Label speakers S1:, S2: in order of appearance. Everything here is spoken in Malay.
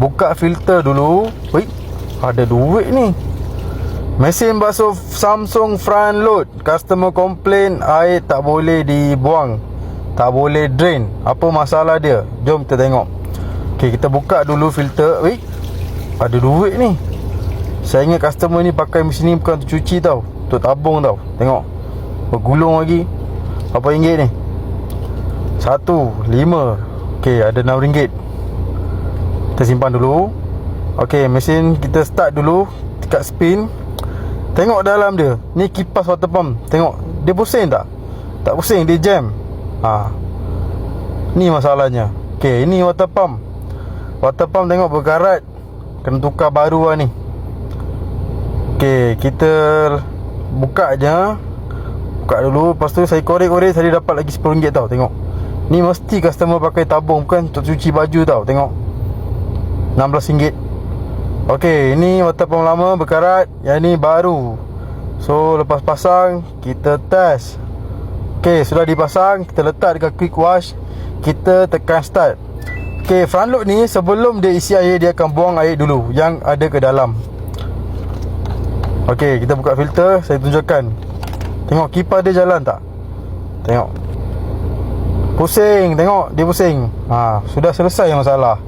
S1: Buka filter dulu. Wait, ada duit ni. Mesin basuh Samsung front load. Customer complain air tak boleh dibuang, tak boleh drain. Apa masalah dia? Jom kita tengok. Okay, kita buka dulu filter. Wait, ada duit ni. Saya ingat customer ni pakai mesin ni bukan untuk cuci tau, untuk tabung tau. Tengok, bergulung lagi. Berapa ringgit ni? 1.5. Okay, ada RM6. Kita simpan dulu. Okay, mesin kita start dulu. Tekat spin. Tengok dalam dia. Ni kipas water pump. Tengok, dia pusing tak? Tak pusing, dia jam. Ni masalahnya. Okay, ini water pump. Water pump tengok berkarat. Kena tukar baru lah ni. Okay, kita buka je. Buka dulu. Lepas tu saya korek-korek, saya dapat lagi RM10 tau. Tengok, ni mesti customer pakai tabung, bukan untuk cuci baju tau. Tengok, RM16. Okay, ini water pump lama berkarat. Yang ni baru. So lepas pasang, kita test. Okay, sudah dipasang. Kita letak dekat quick wash. Kita tekan start. Okay, front load ni sebelum dia isi air, dia akan buang air dulu yang ada ke dalam. Okay, kita buka filter. Saya tunjukkan. Tengok kipas dia jalan tak? Tengok, pusing. Tengok, dia pusing. Sudah selesai masalah.